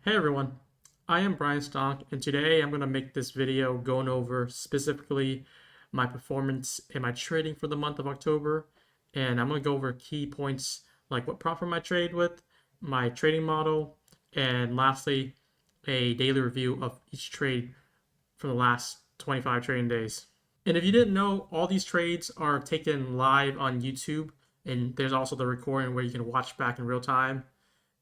Hey everyone, I am Brian Stonk, and today I'm going to make this video going over specifically my performance and my trading for the month of October. And I'm going to go over key points like what prop firm I trade with, my trading model, and lastly, a daily review of each trade for the last 25 trading days. And if you didn't know, all these trades are taken live on YouTube, and there's also the recording where you can watch back in real time.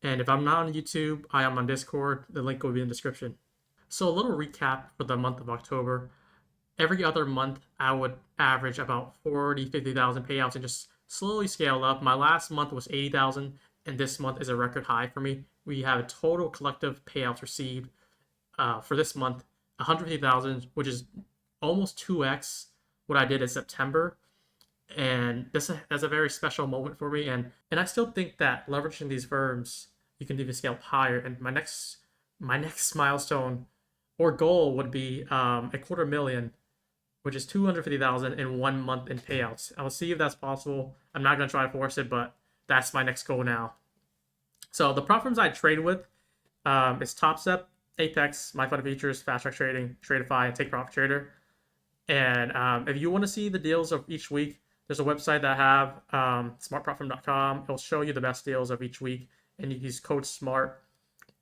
And if I'm not on YouTube, I am on Discord. The link will be in the description. So, a little recap for the month of October. Every other month, I would average about 40, 50,000 payouts and just slowly scale up. My last month was 80,000, and this month is a record high for me. We have a total collective payouts received for this month 150,000, which is almost 2x what I did in September. And that's a very special moment for me. And I still think that leveraging these firms, you can even scale up higher. And my next milestone or goal would be a quarter million, which is 250,000 in 1 month in payouts. I'll see if that's possible. I'm not gonna try to force it, but that's my next goal now. So the prop firms I trade with is Topstep, Apex, My Fund Features, Fast Track Trading, Tradify, and Take Profit Trader. And if you want to see the deals of each week, there's a website that I have, smartpropfirm.com. It'll show you the best deals of each week, and you use code SMART,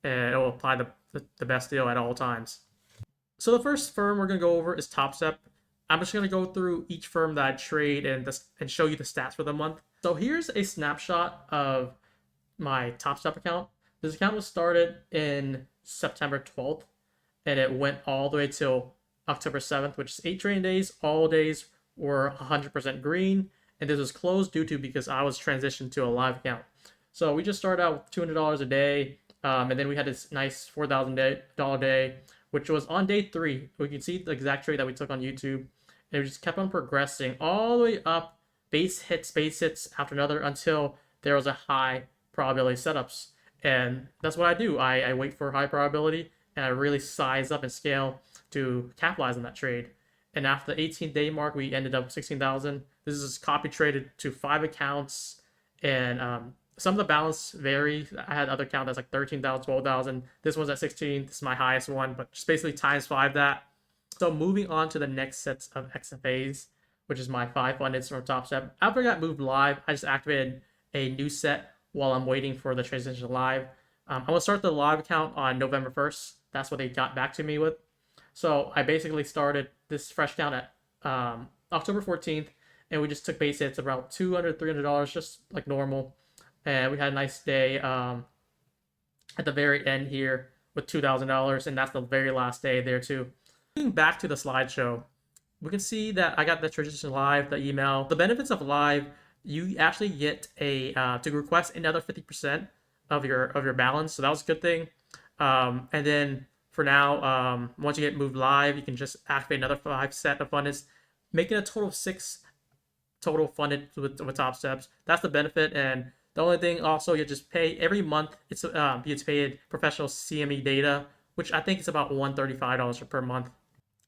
and it will apply the best deal at all times. So the first firm we're going to go over is Topstep. I'm just going to go through each firm that I trade and show you the stats for the month. So here's a snapshot of my Topstep account. This account was started in September 12th, and it went all the way till October 7th, which is 8 trading days. All days were 100% green, and this was closed because I was transitioned to a live account. So we just started out with $200 a day, and then we had this nice $4,000 day, which was on day 3. We can see the exact trade that we took on YouTube, and we just kept on progressing all the way up, base hits after another until there was a high probability setups. And that's what I do. I wait for high probability, and I really size up and scale to capitalize on that trade. And after the 18-day mark, we ended up 16,000. This is copy traded to 5 accounts, and some of the balance vary. I had other account that's like 13,000, 12,000. This one's at 16. This is my highest one, but just basically times 5 that. So moving on to the next sets of XFAs, which is my 5 fundeds from Topstep. After I got moved live, I just activated a new set while I'm waiting for the transition live. I'm going to start the live account on November 1st. That's what they got back to me with. So I basically started this fresh account at October 14th, and we just took base hits about $200, $300, just like normal. And we had a nice day at the very end here with $2,000, and that's the very last day there too. Moving back to the slideshow, we can see that I got the transition live, the email. The benefits of live, you actually get to request another 50% of your balance, so that was a good thing. And then for now, once you get moved live, you can just activate another 5 set of fundeds, making a total of 6 total funded with Topsteps. That's the benefit. And the only thing also, you just pay every month. It's you paid professional CME data, which I think is about $135 per month.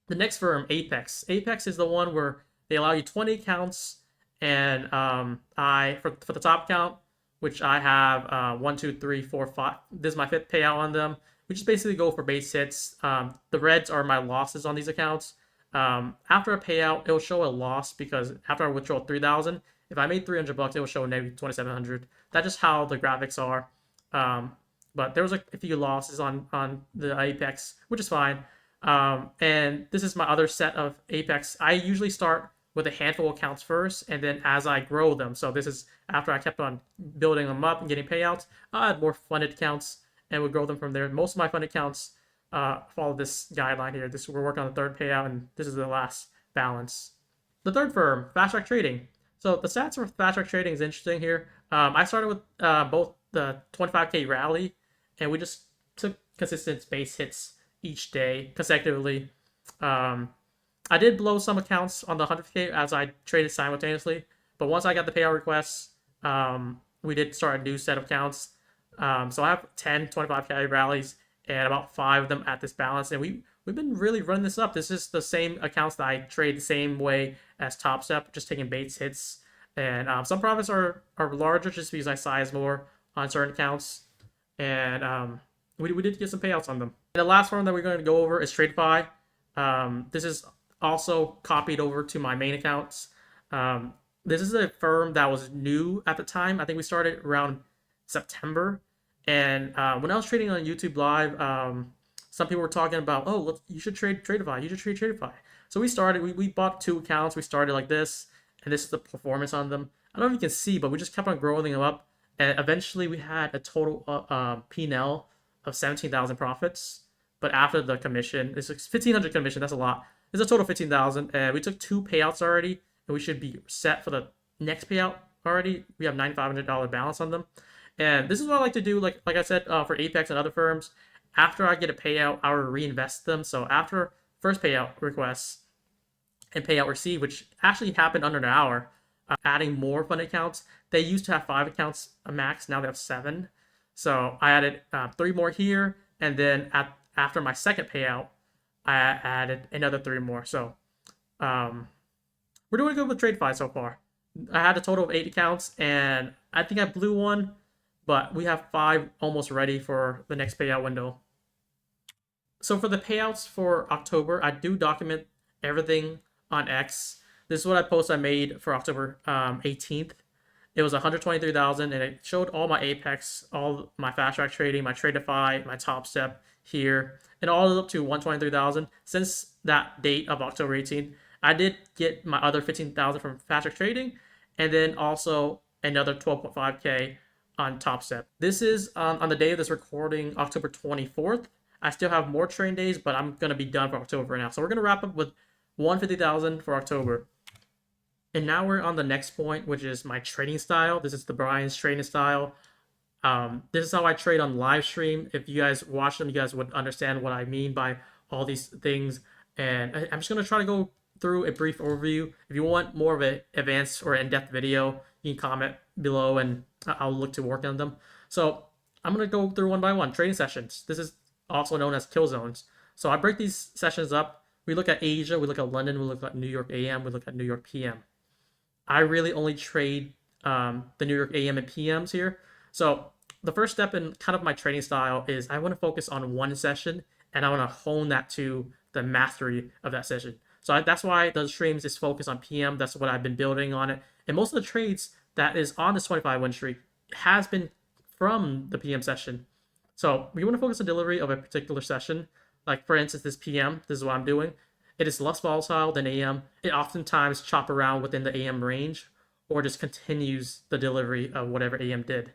The next firm, Apex. Apex is the one where they allow you 20 accounts, and for the top account, which I have 1, 2, 3, 4, 5. This is my 5th payout on them. We just basically go for base hits. The reds are my losses on these accounts. After a payout, it will show a loss because after I withdraw 3,000, if I made $300, it will show negative 2,700. That's just how the graphics are. But there was a few losses on the Apex, which is fine. And this is my other set of Apex. I usually start with a handful of accounts first, and then as I grow them. So this is after I kept on building them up and getting payouts, I had more funded accounts and would grow them from there. Most of my funded accounts follow this guideline here. We're working on the 3rd payout, and this is the last balance. The 3rd firm, Fast Track Trading. So the stats for Fast Track Trading is interesting here. I started with both the 25K rally, and we just took consistent base hits each day consecutively. I did blow some accounts on the 100K as I traded simultaneously, but once I got the payout requests, we did start a new set of accounts. So I have 10 25K rallies and about 5 of them at this balance, and we've been really running this up. This is the same accounts that I trade the same way as Topstep, just taking base hits. And some profits are larger just because I size more on certain accounts. And we did get some payouts on them. And the last one that we're going to go over is Tradify. This is also copied over to my main accounts. This is a firm that was new at the time. I think we started around September. And when I was trading on YouTube Live, some people were talking about, oh, look, you should trade Tradify. You should trade Tradify. So we bought 2 accounts. We started like this, and this is the performance on them. I don't know if you can see, but we just kept on growing them up. And eventually we had a total P&L of 17,000 profits. But after the commission, it's 1,500 commission. That's a lot. It's a total of 15,000, and we took 2 payouts already, and we should be set for the next payout already. We have $9,500 balance on them, and this is what I like to do. Like I said, for Apex and other firms, after I get a payout, I will reinvest them. So after first payout requests and payout received, which actually happened under an hour, adding more fund accounts. They used to have 5 accounts max. Now they have 7. So I added 3 more here, and then after my second payout, I added another 3 more. So we're doing good with Tradify so far. I had a total of 8 accounts, and I think I blew one, but we have 5 almost ready for the next payout window. So for the payouts for October, I do document everything on X. This is what I made for October 18th. It was 123,000, and it showed all my Apex, all my fast track trading, my Tradify, my Topstep here, and all up to 123,000. Since that date of October 18th, I did get my other 15,000 from fast track trading, and then also another 12.5K on Topstep. This is on the day of this recording, October 24th. I still have more trading days, but I'm going to be done for October now. So we're going to wrap up with 150,000 for October. And now we're on the next point, which is my trading style. This is the Brian's trading style. This is how I trade on live stream. If you guys watch them, you guys would understand what I mean by all these things. And I'm just going to try to go through a brief overview. If you want more of an advanced or in-depth video, you can comment below and I'll look to work on them. So I'm going to go through one by one. Trading sessions. This is also known as kill zones. So I break these sessions up. We look at Asia, we look at London, we look at New York AM, we look at New York PM. I really only trade the New York AM and PMs here. So the first step in kind of my trading style is I want to focus on one session, and I want to hone that to the mastery of that session. So that's why the streams is focused on PM. That's what I've been building on it. And most of the trades that is on this 25 win streak has been from the PM session. So we want to focus on delivery of a particular session. Like for instance, this PM, this is what I'm doing. It is less volatile than AM. It oftentimes chop around within the AM range or just continues the delivery of whatever AM did.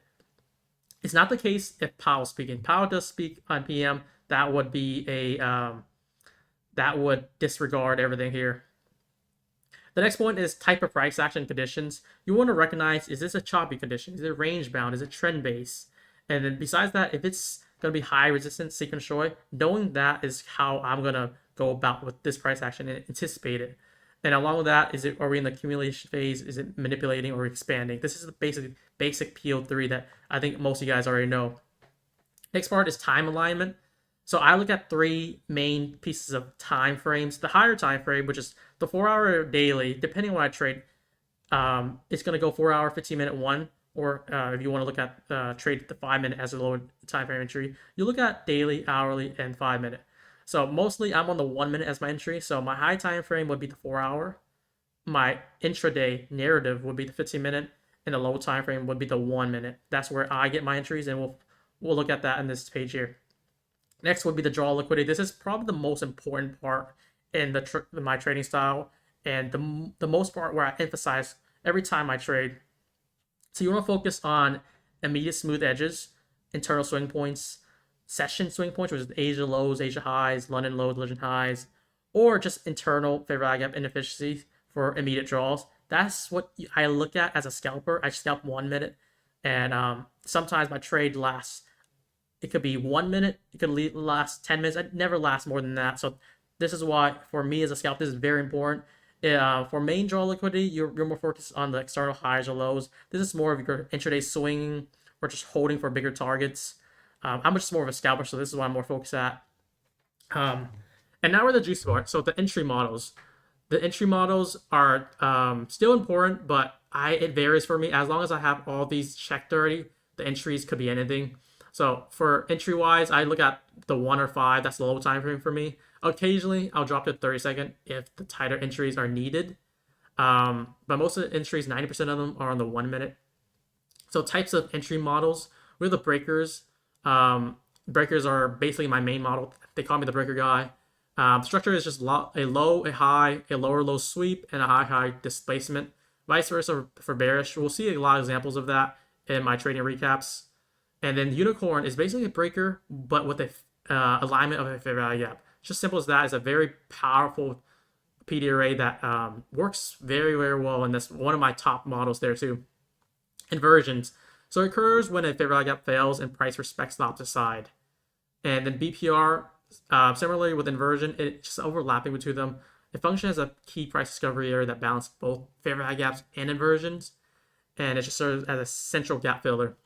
It's not the case if Powell's speaking. Powell does speak on PM. That would be that would disregard everything here. The next point is type of price action conditions. You want to recognize, is this a choppy condition? Is it range bound? Is it trend based? And then besides that, if it's going to be high resistance sequence Shoy, knowing that is how I'm going to go about with this price action and anticipate it. And along with that, are we in the accumulation phase? Is it manipulating or expanding? This is the basic PO3 that I think most of you guys already know. Next part is time alignment. So I look at 3 main pieces of time frames. The higher time frame, which is the 4-hour daily, depending on what I trade, it's going to go 4-hour, 15-minute one. Or if you want to look at trade the 5-minute as a lower time frame entry, you look at daily, hourly, and 5-minute. So mostly I'm on the 1-minute as my entry. So my high time frame would be the 4-hour. My intraday narrative would be the 15-minute, and the low time frame would be the 1-minute. That's where I get my entries, and we'll look at that in this page here. Next would be the draw liquidity. This is probably the most important part in my trading style, and the most part where I emphasize every time I trade. So you want to focus on immediate smooth edges, internal swing points, session swing points, which is Asia lows, Asia highs, London lows, London highs, or just internal fair value gap inefficiency for immediate draws. That's what I look at as a scalper. I scalp 1 minute, and sometimes my trade lasts. It could be 1 minute. It could last 10 minutes. It never lasts more than that. So this is why, for me as a scalper, this is very important. For main draw liquidity, you're more focused on the external highs or lows. This is more of your intraday swinging or just holding for bigger targets. I'm just more of a scalper, so this is what I'm more focused at. And now we're the juicy part. So the entry models. The entry models are still important, but it varies for me. As long as I have all these checked already, the entries could be anything. So for entry wise, I look at the 1 or 5. That's the low time frame for me. Occasionally, I'll drop to 30-second if the tighter entries are needed. But most of the entries, 90% of them are on the 1 minute. So types of entry models, we have the breakers. Breakers are basically my main model. They call me the breaker guy. Structure is just a low, a high, a lower low sweep, and a high high displacement. Vice versa for bearish. We'll see a lot of examples of that in my trading recaps. And then unicorn is basically a breaker, but with a alignment of a fair value gap. Just simple as that. It's a very powerful PD array that works very, very well, and that's one of my top models there too. Inversions. So it occurs when a fair value gap fails and price respects the opposite side. And then BPR, similarly with inversion, it's just overlapping between them. It functions as a key price discovery area that balances both fair value gaps and inversions, and it just serves as a central gap filler.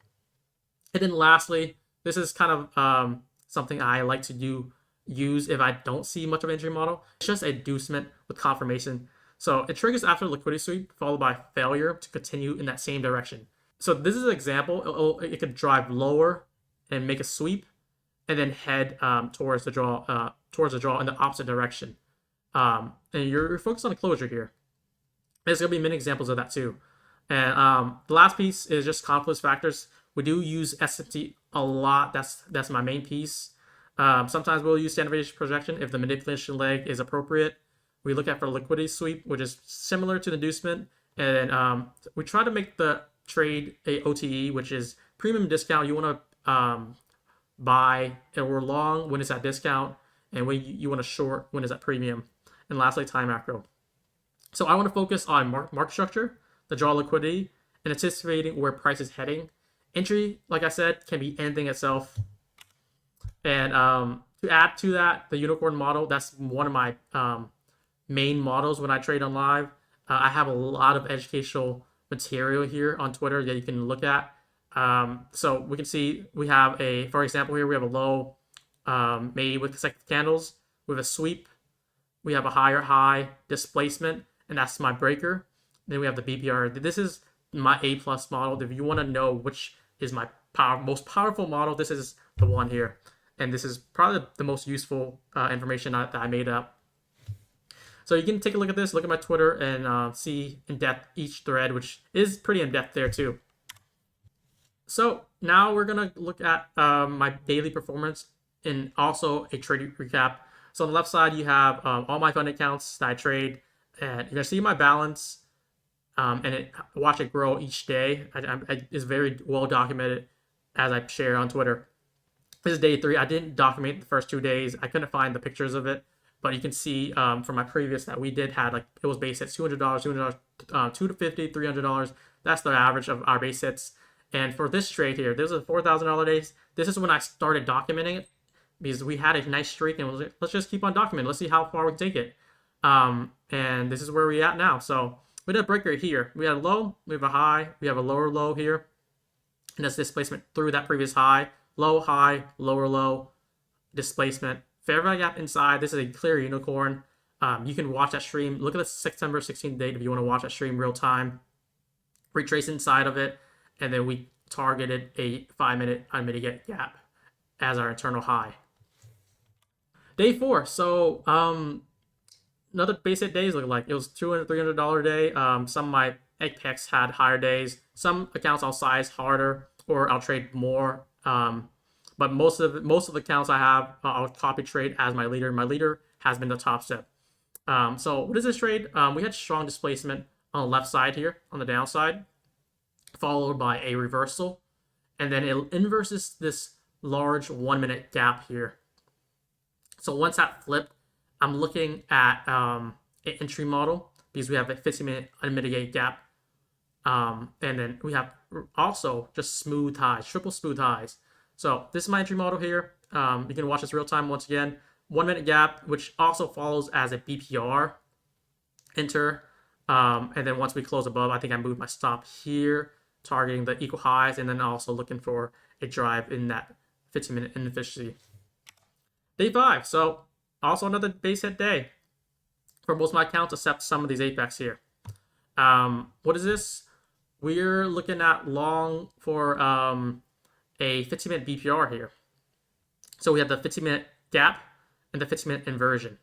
And then lastly, this is kind of something I like to use if I don't see much of an entry model. It's just a inducement with confirmation. So it triggers after liquidity sweep, followed by failure to continue in that same direction. So this is an example. It could drive lower and make a sweep, and then head towards the draw in the opposite direction. And you're focused on the closure here. There's gonna be many examples of that too. And the last piece is just confluence factors. We do use SMT a lot. That's my main piece. Sometimes we'll use standard deviation projection if the manipulation leg is appropriate. We look at for liquidity sweep, which is similar to the inducement, and we try to make the trade a OTE, which is premium discount. You want to buy or long when it's at discount, and when you want to short when it's at premium. And lastly, time macro. So I want to focus on market structure, the draw liquidity, and anticipating where price is heading. Entry, like I said, can be anything itself. And to add to that, the unicorn model, that's one of my main models when I trade on live. I have a lot of educational material here on Twitter that you can look at. So we can see we have for example here, we have a low made with consecutive candles. We have a sweep. We have a higher high displacement, and that's my breaker. Then we have the BPR. This is my A+ model. If you want to know which is my most powerful model, this is the one here. And this is probably the most useful information that I made up. So you can take a look at this, look at my Twitter, and see in depth each thread, which is pretty in depth there too. So now we're gonna look at my daily performance and also a trading recap. So on the left side, you have all my fund accounts that I trade, and you're gonna see my balance, and watch it grow each day. It's very well documented as I share on Twitter. This is day 3. I didn't document the first 2 days. I couldn't find the pictures of it, but you can see from my previous that we did had it was base hits $200, $250, $300. That's the average of our base hits. And for this trade here, this is a $4,000 days. This is when I started documenting it because we had a nice streak and let's just keep on documenting. Let's see how far we can take it. And this is where we're at now. So we did a breaker here. We had a low, we have a high, we have a lower low here. And that's displacement through that previous high. Low, high, lower low, displacement. Fair value gap inside. This is a clear unicorn. You can watch that stream. Look at the September 16th date if you want to watch that stream real time. Retrace inside of it. And then we targeted a 5-minute unmitigated gap as our internal high. Day 4. So another base hit days look like it was $200, $300 day. Some of my egg picks had higher days. Some accounts I'll size harder or I'll trade more. But most of the accounts I have, I'll copy trade as my leader. My leader has been the Topstep. So what is this trade? We had strong displacement on the left side here, on the downside, followed by a reversal, and then it inverses this large 1-minute gap here. So once that flipped, I'm looking at an entry model because we have a 15-minute unmitigated gap. And then we have also just smooth highs, triple smooth highs. So this is my entry model here. You can watch this real time once again. 1-minute gap, which also follows as a BPR enter. And then once we close above, I think I moved my stop here, targeting the equal highs, and then also looking for a drive in that 15-minute inefficiency. Day 5. So also another base hit day for most of my accounts, except some of these apex here. What is this? We're looking at long for a 15-minute BPR here. So we have the 15-minute gap and the 15-minute inversion.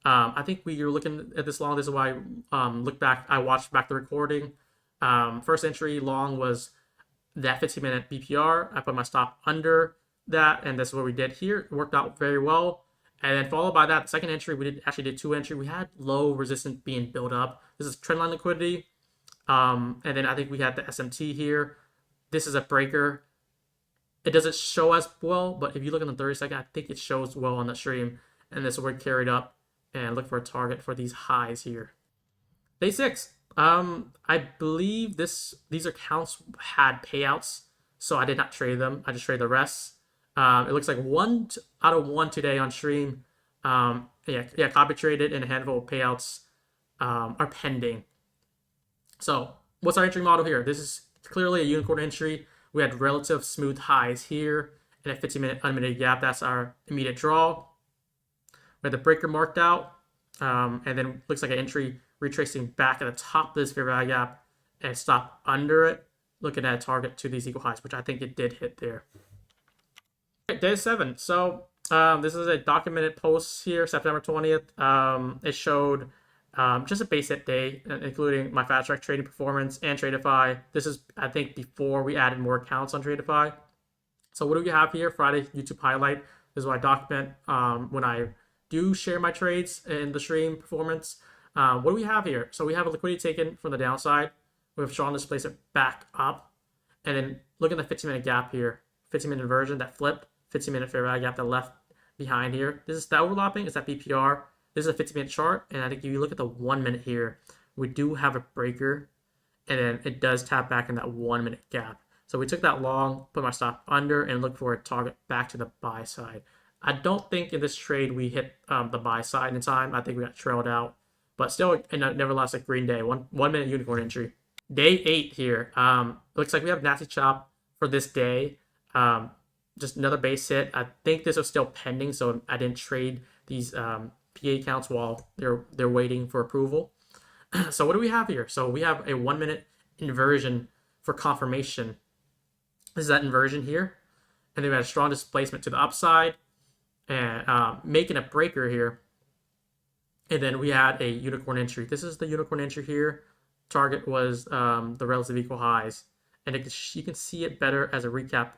I think we were looking at this long. This is why I I watched back the recording. First entry long was that 15-minute BPR. I put my stop under that, and this is what we did here. It worked out very well. And then followed by that, the second entry, we did two entry. We had low resistance being built up. This is trendline liquidity. And then I think we had the SMT here. This is a breaker. It doesn't show as well, but if you look on the 30-second, I think it shows well on the stream. And this will carried up and look for a target for these highs here. Day 6. I believe these accounts had payouts, so I did not trade them. I just traded the rest. It looks like 1 out of 1 today on stream. Copy traded, and a handful of payouts are pending. So what's our entry model here? This is clearly a unicorn entry. We had relative smooth highs here and a 15-minute unlimited gap. That's our immediate draw. We had the breaker marked out, and then looks like an entry retracing back at the top of this fair value gap and stop under it, looking at a target to these equal highs, which I think it did hit there. Okay, day 7. So this is a documented post here, September 20th. It showed just a base hit day, including my fast track trading performance and Tradify. This is, I think, before we added more accounts on Tradify. So what do we have here? Friday YouTube highlight. This is what I document when I do share my trades in the stream performance. What do we have here? So we have a liquidity taken from the downside. We have strong displacement back up. And then look at the 15-minute gap here. 15-minute inversion that flipped. 15-minute fair value gap that left behind here. This is that overlapping. It's that BPR. This is a 15-minute chart. And I think if you look at the 1 minute here, we do have a breaker. And then it does tap back in that 1 minute gap. So we took that long, put my stop under, and look for a target back to the buy side. I don't think in this trade we hit the buy side in time. I think we got trailed out. But still, nevertheless, a green day. One minute unicorn entry. Day 8 here. Looks like we have nasty chop for this day. Just another base hit. I think this was still pending, so I didn't trade these PA accounts while they're waiting for approval. So what do we have here? So we have a 1 minute inversion for confirmation. This is that inversion here. And then we had a strong displacement to the upside and making a breaker here. And then we had a unicorn entry. This is the unicorn entry here. Target was the relative equal highs. And you can see it better as a recap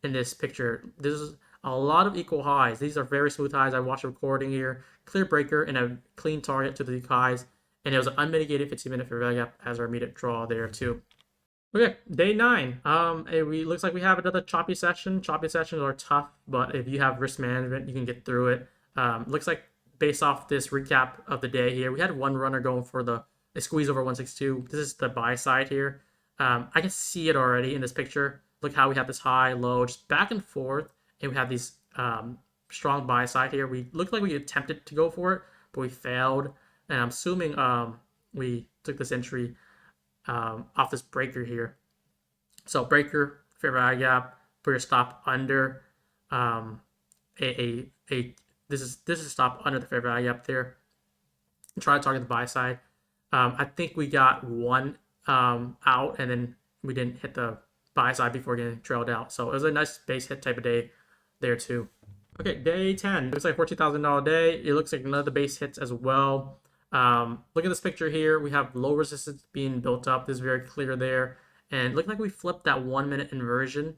in this picture. This is a lot of equal highs. These are very smooth highs. I watched the recording here. Clear breaker and a clean target to the highs. And it was an unmitigated 15-minute fair value gap as our immediate draw there too. Okay, day 9. Looks like we have another choppy session. Choppy sessions are tough, but if you have risk management, you can get through it. Looks like based off this recap of the day here, we had one runner going for a squeeze over 162. This is the buy side here. I can see it already in this picture. Look how we have this high, low, just back and forth, and we have these strong buy side here. We looked like we attempted to go for it, but we failed. And I'm assuming we took this entry off this breaker here. So breaker, fair value gap, put your stop under this is stop under the fair value gap there. And try to target the buy side. I think we got one out, and then we didn't hit the buy side before getting trailed out. So it was a nice base hit type of day there too. Okay, day 10. Looks like $14,000 day. It looks like another base hits as well. Look at this picture here. We have low resistance being built up. This is very clear there. And look like we flipped that 1 minute inversion.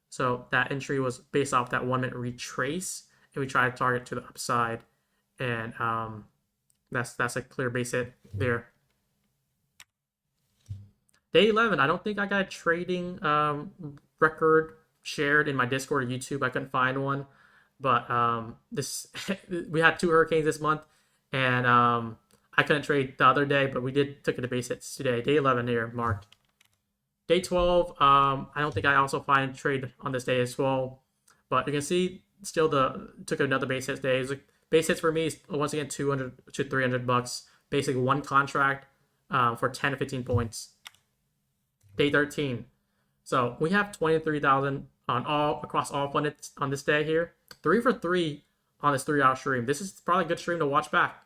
So that entry was based off that 1 minute retrace. And we tried to target to the upside. And that's a clear base hit there. Day 11. I don't think I got a trading record shared in my Discord or YouTube. I couldn't find one. But we had 2 hurricanes this month. And I couldn't trade the other day, but we took it to base hits today. Day 11 here, marked. Day 12, I don't think I also find a trade on this day as well. But you can see, still took another base hits day. Base hits for me is, once again, $200 to $300. Basically, one contract for 10 to 15 points. Day 13. So we have 23,000 across all funded on this day here. 3 for 3 on this 3-hour stream. This is probably a good stream to watch back.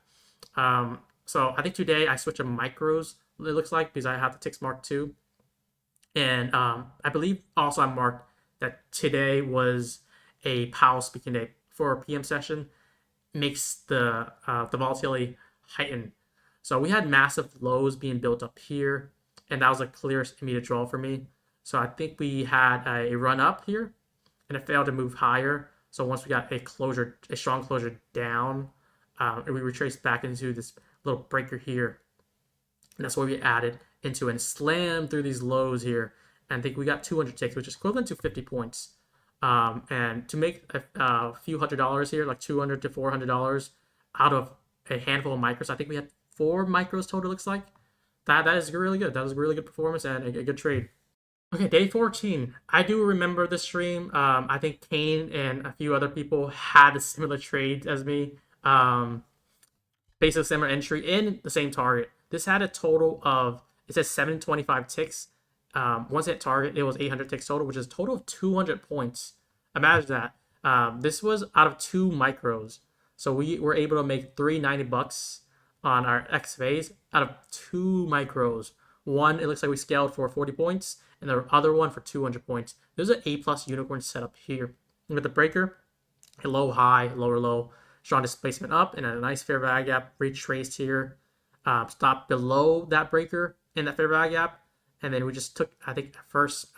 So I think today I switched to micros, it looks like, because I have the ticks marked too. And I believe also I marked that today was a Powell speaking day for a PM session makes the volatility heighten. So we had massive lows being built up here, and that was the clearest immediate draw for me. So I think we had a run up here, and it failed to move higher. So once we got a strong closure down, and we retraced back into this little breaker here, and that's where we added into and slammed through these lows here. And I think we got 200 ticks, which is equivalent to 50 points. And to make a few $100s here, like $200 to $400 out of a handful of micros, I think we had 4 micros total. Looks like that is really good. That was a really good performance and a good trade. Okay, day 14. I do remember this stream. I think Kane and a few other people had a similar trade as me. Basically similar entry in the same target. This had a total of, it says 725 ticks. Once it hit target, it was 800 ticks total, which is a total of 200 points. Imagine that. This was out of 2 micros. So we were able to make $390 on our X phase out of 2 micros. One, it looks like we scaled for 40 points, and the other one for 200 points. There's an A+ unicorn setup here. With the breaker, a low, high, lower, low, strong displacement up, and a nice fair value gap retraced here. Stop below that breaker in that fair value gap, and then we just took, I think, the first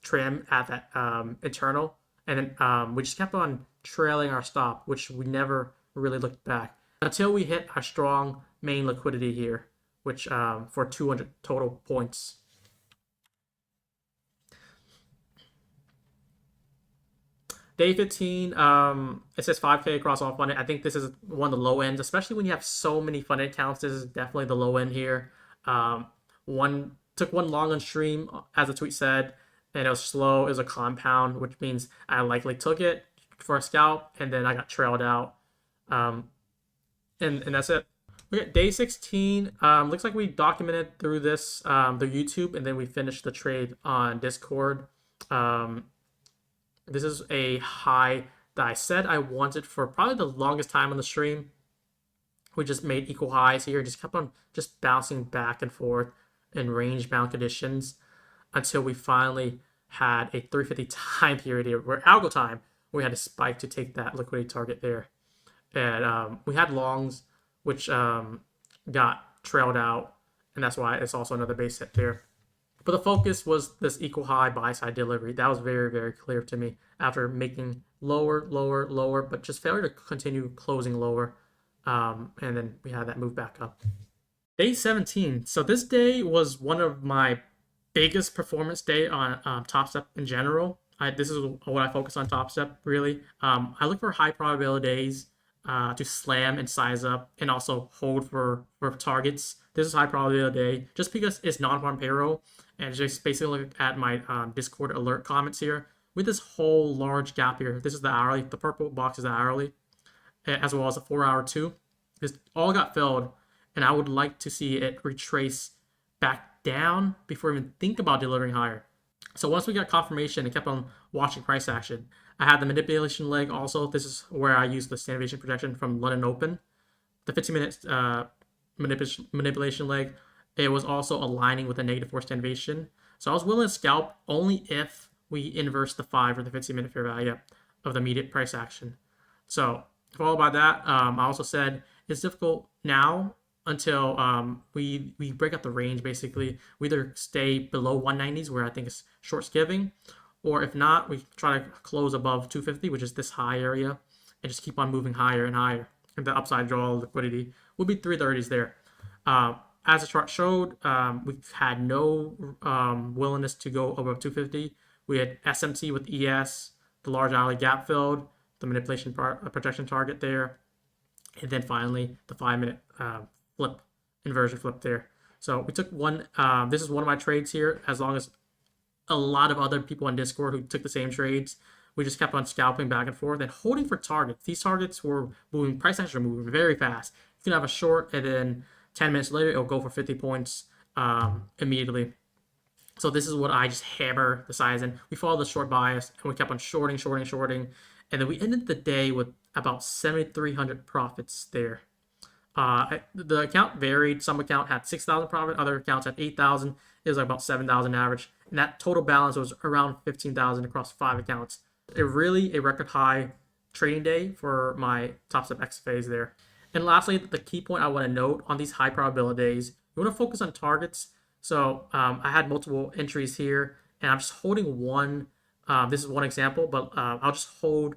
trim at that internal, and then we just kept on trailing our stop, which we never really looked back until we hit our strong main liquidity here, which for 200 total points. Day 15, it says 5K across all funded. I think this is one of the low ends, especially when you have so many funded accounts. This is definitely the low end here. Took one long on stream, as the tweet said, and it was slow. It was a compound, which means I likely took it for a scalp, and then I got trailed out. And that's it. Okay, day 16. Looks like we documented through this through YouTube, and then we finished the trade on Discord. This is a high that I said I wanted for probably the longest time on the stream. We just made equal highs here, just kept on just bouncing back and forth in range bound conditions until we finally had a 350 time period here, where algo time, we had a spike to take that liquidity target there. And we had longs, which got trailed out, and that's why it's also another base hit there. But the focus was this equal high buy side delivery. That was very, very clear to me after making lower, lower, lower, but just failure to continue closing lower. And then we had that move back up. Day 17. So this day was one of my biggest performance day on Topstep in general. This is what I focus on Topstep, really. I look for high probability days to slam and size up and also hold for targets. This is high probability day just because it's non-farm payroll, and just basically look at my Discord alert comments here. With this whole large gap here, this is the hourly, the purple box is the hourly, as well as the 4-hour too. This all got filled, and I would like to see it retrace back down before I even think about delivering higher. So once we got confirmation and kept on watching price action, I had the manipulation leg also. This is where I used the standard deviation projection from London Open. The 15-minute manipulation leg, it was also aligning with the -4 standard deviation. So I was willing to scalp only if we inverse the 5 or the 15-minute fair value of the immediate price action. So followed by that, I also said it's difficult now until we break up the range. Basically, we either stay below 190s, where I think it's short skiving, or if not, we try to close above 250, which is this high area, and just keep on moving higher and higher. And the upside draw liquidity will be 330s there. As the chart showed, we had no willingness to go above 250. We had SMT with ES, the large hourly gap filled, the manipulation projection target there, and then finally the 5-minute flip, inversion flip there. So we took one. This is one of my trades here, as long as a lot of other people on Discord who took the same trades. We just kept on scalping back and forth and holding for targets. These targets were moving, price action were moving very fast. You can have a short, and then 10 minutes later, it'll go for 50 points immediately. So this is what I just hammer the size in. We followed the short bias, and we kept on shorting. And then we ended the day with about 7,300 profits there. The account varied. Some account had 6,000 profit, other accounts had 8,000. It was like about 7,000 average, and that total balance was around 15,000 across 5 accounts. A record high trading day for my Topstep X phase there. And lastly, the key point I want to note on these high probability days, you want to focus on targets. So I had multiple entries here, and I'm just holding one. This is one example, but I'll just hold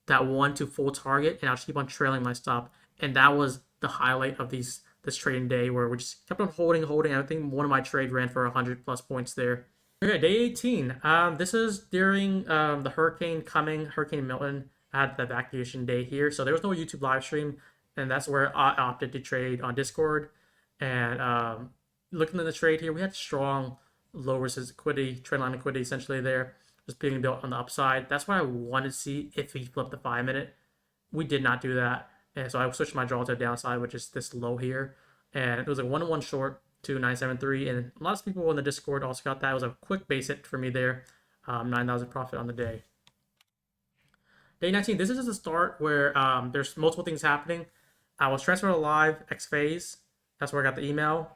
that one to full target, and I'll just keep on trailing my stop. And that was the highlight of this trading day, where we just kept on holding. I think one of my trade ran for 100+ points there. Okay, day 18. This is during the hurricane coming, Hurricane Milton. I had the evacuation day here, so there was no YouTube live stream, and that's where I opted to trade on Discord. And looking at the trade here, we had strong low resistance liquidity, trend line liquidity essentially there, just being built on the upside. That's what I wanted to see if we flipped the 5 minute. We did not do that, and so I switched my draw to the downside, which is this low here, and it was a 1-to-1 short to 973, and a lot of people in the Discord also got that. It was a quick base hit for me there, 9,000 profit on the day. Day 19, this is just a start where there's multiple things happening. I was transferred to live X phase. That's where I got the email.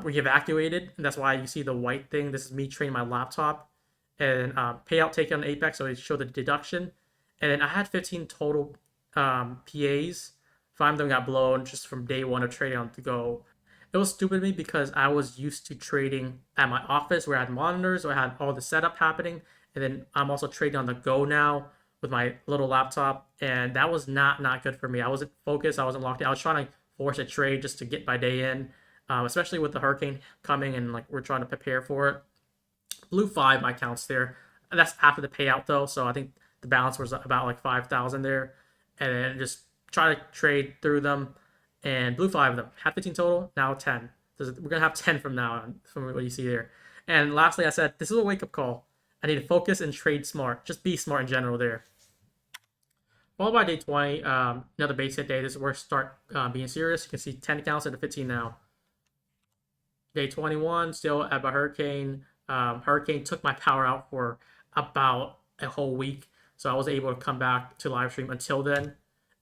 We evacuated, and that's why you see the white thing. This is me trading my laptop, and payout taken on Apex, so it showed the deduction. And then I had 15 total PAs. 5 of them got blown just from day one of trading on to go. It was stupid of me because I was used to trading at my office where I had monitors, where I had all the setup happening, and then I'm also trading on the go now with my little laptop, and that was not good for me. I wasn't focused. I wasn't locked in. I was trying to force a trade just to get my day in, especially with the hurricane coming and like we're trying to prepare for it. Blue 5 my counts there. That's after the payout though, so I think the balance was about like 5,000 there, and then just try to trade through them. And blue 5 of them had 15 total, now 10. We're gonna have 10 from now on, from what you see there. And lastly, I said this is a wake up call. I need to focus and trade smart. Just be smart in general there. Followed by day 20, another base hit day. This is where I start being serious. You can see 10 accounts into 15 now. Day 21, still at a hurricane. Hurricane took my power out for about a whole week, so I was able to come back to live stream until then.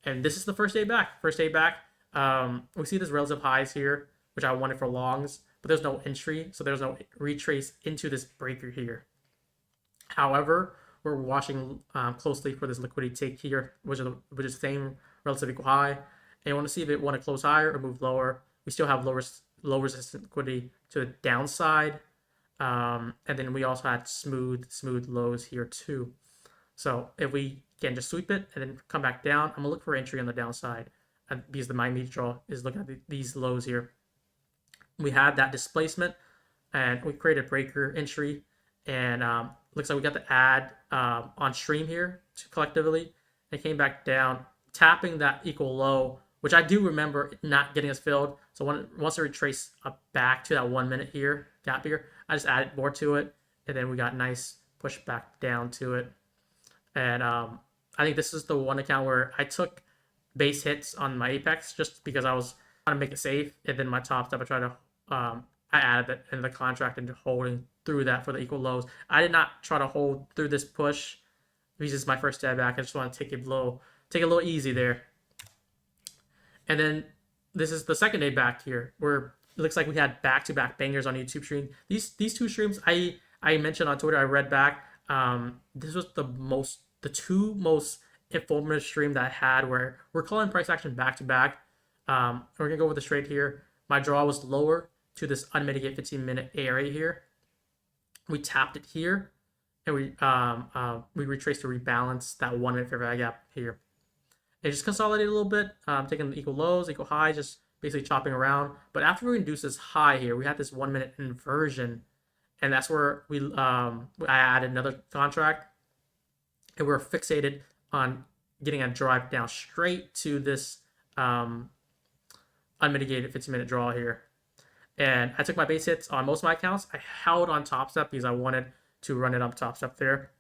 And this is the first day back. We see this relative highs here, which I wanted for longs, but there's no entry, so there's no retrace into this breaker here. However, we're watching closely for this liquidity take here, which is the same relative equal high. And you want to see if it want to close higher or move lower. We still have low resistance liquidity to the downside. And then we also had smooth lows here too. So if we can just sweep it and then come back down, I'm gonna look for entry on the downside, because my immediate draw is looking at these lows here. We had that displacement, and we created a breaker entry, and looks like we got the ad on stream here collectively. It came back down, tapping that equal low, which I do remember not getting us filled. So once I retrace back to that 1 minute here, gap here, I just added more to it, and then we got nice push back down to it. And I think this is the one account where I took base hits on my Apex just because I was trying to make it safe. And then my Topstep, I tried to I added that in the contract and holding through that for the equal lows. I did not try to hold through this push because this is my first day back. I just want to take it a little easy there. And then this is the second day back here, where it looks like we had back-to-back bangers on YouTube stream. These two streams I mentioned on Twitter. I read back. This was the two most informative stream that I had, where we're calling price action back-to-back. We're gonna go with the trade here. My draw was lower to this unmitigated 15-minute area here. We tapped it here, and we retraced to rebalance that 1 minute fair value gap here. It just consolidated a little bit, taking the equal lows, equal highs, just basically chopping around. But after we induced this high here, we had this 1 minute inversion, and that's where I added another contract, and we're fixated on getting a drive down straight to this unmitigated 15-minute draw here. And I took my base hits on most of my accounts. I held on Topstep because I wanted to run it up Topstep there.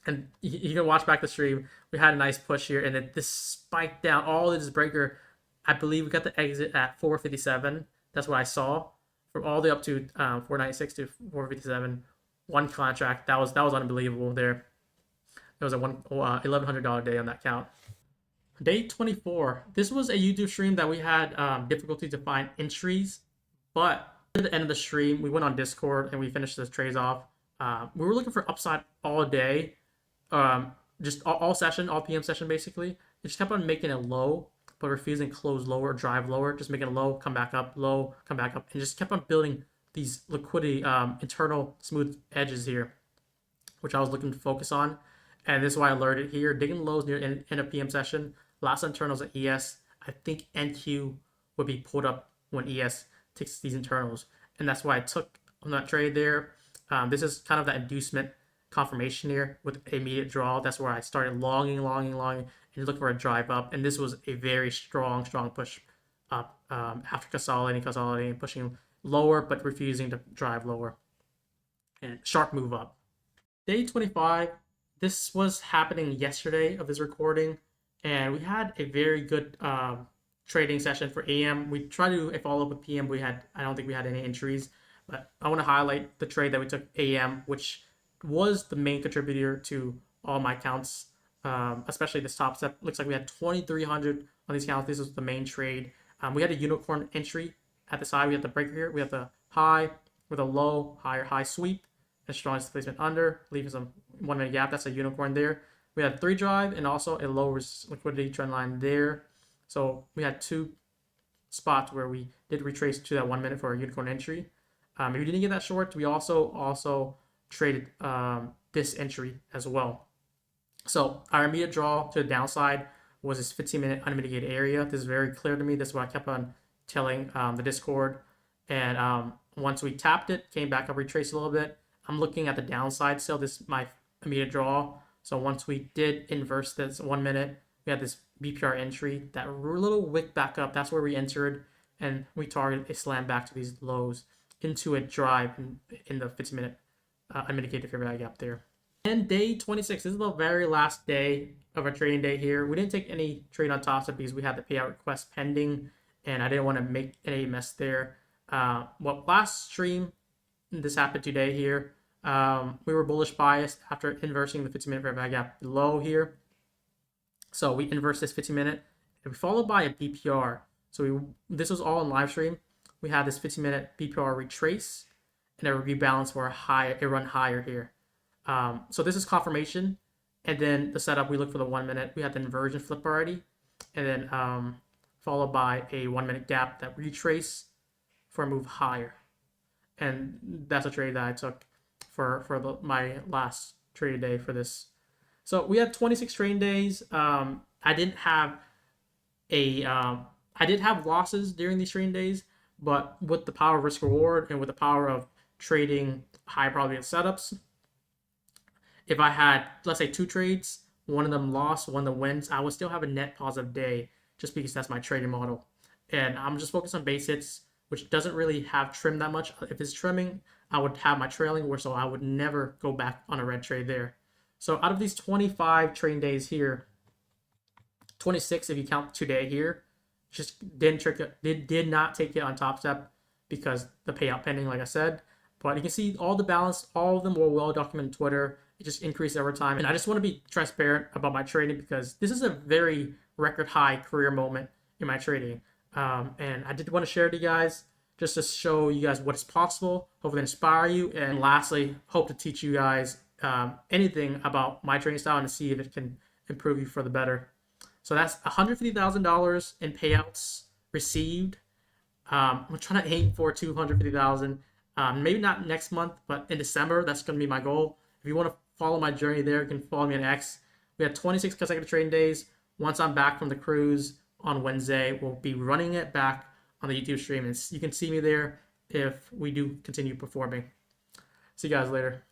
And you can watch back the stream. We had a nice push here, and then this spiked down all of this breaker. I believe we got the exit at 457. That's what I saw, from all the way up to 496 to 457. One contract. That was unbelievable there. It was a $1,100 day on that count. Day 24. This was a YouTube stream that we had difficulty to find entries, but at the end of the stream, we went on Discord and we finished the trades off. We were looking for upside all day, just all session, all PM session basically. It just kept on making it low, but refusing to close lower, drive lower, just making it low, come back up, low, come back up, and just kept on building these liquidity internal smooth edges here, which I was looking to focus on. And this is why I alerted here. Digging lows near end of PM session. Last internals at ES. I think NQ would be pulled up when ES takes these internals. And that's why I took on that trade there. This is kind of that inducement confirmation here with immediate draw. That's where I started longing, and look for a drive up. And this was a very strong push up after consolidating, pushing lower, but refusing to drive lower. And sharp move up. Day 25. This was happening yesterday of this recording, and we had a very good trading session for AM. We tried to do a follow-up with PM. I don't think we had any entries, but I want to highlight the trade that we took AM, which was the main contributor to all my counts, especially this Topstep. Looks like we had 2,300 on these counts. This was the main trade. We had a unicorn entry at the side. We had the breaker here. We have the high with a low, high sweep. The strongest placement under, leaving some 1 minute gap. That's a unicorn there. We had 3 drive and also a low liquidity trend line there. So we had 2 spots where we did retrace to that 1 minute for a unicorn entry. If you didn't get that short, we also traded this entry as well. So our immediate draw to the downside was this 15-minute unmitigated area. This is very clear to me. This is what I kept on telling the Discord. And once we tapped it, came back up, retraced a little bit. I'm looking at the downside still. This is my immediate draw. So once we did inverse this 1 minute, we had this BPR entry, that little wick back up. That's where we entered, and we targeted a slam back to these lows into a drive in the 15-minute unmitigated fair value gap there. And day 26, this is the very last day of our trading day here. We didn't take any trade on Topstep because we had the payout request pending, and I didn't want to make any mess there. Last stream, this happened today here. We were bullish biased after inversing the 15-minute fair value gap below here. So we inversed this 15-minute, and we followed by a BPR. So this was all in live stream. We had this 15-minute BPR retrace, and a rebalance for a run higher here. So this is confirmation, and then the setup, we look for the 1 minute. We had the inversion flip already, and then followed by a 1 minute gap that retrace for a move higher. And that's a trade that I took for my last trading day for this. So we had 26 trading days. I did have losses during these trading days, but with the power of risk reward and with the power of trading high probability setups, if I had, let's say, 2 trades, one of them lost, one of them wins, I would still have a net positive day just because that's my trading model. And I'm just focused on base hits, which doesn't really have trim that much. If it's trimming, I would have my trailing, so I would never go back on a red trade there. So out of these 25 trading days here, 26 if you count today here, just did not take it on Topstep because the payout pending, like I said. But you can see all the balance, all of them were well documented on Twitter. It just increased over time. And I just want to be transparent about my trading because this is a very record high career moment in my trading. And I did want to share it with you guys just to show you guys what is possible, hopefully inspire you. And lastly, hope to teach you guys anything about my trading style and to see if it can improve you for the better. So that's $150,000 in payouts received. I'm trying to aim for $250,000. Maybe not next month, but in December, that's going to be my goal. If you want to follow my journey there, you can follow me on X. We had 26 consecutive trading days. Once I'm back from the cruise on Wednesday, we'll be running it back on the YouTube stream. And you can see me there if we do continue performing. See you guys later.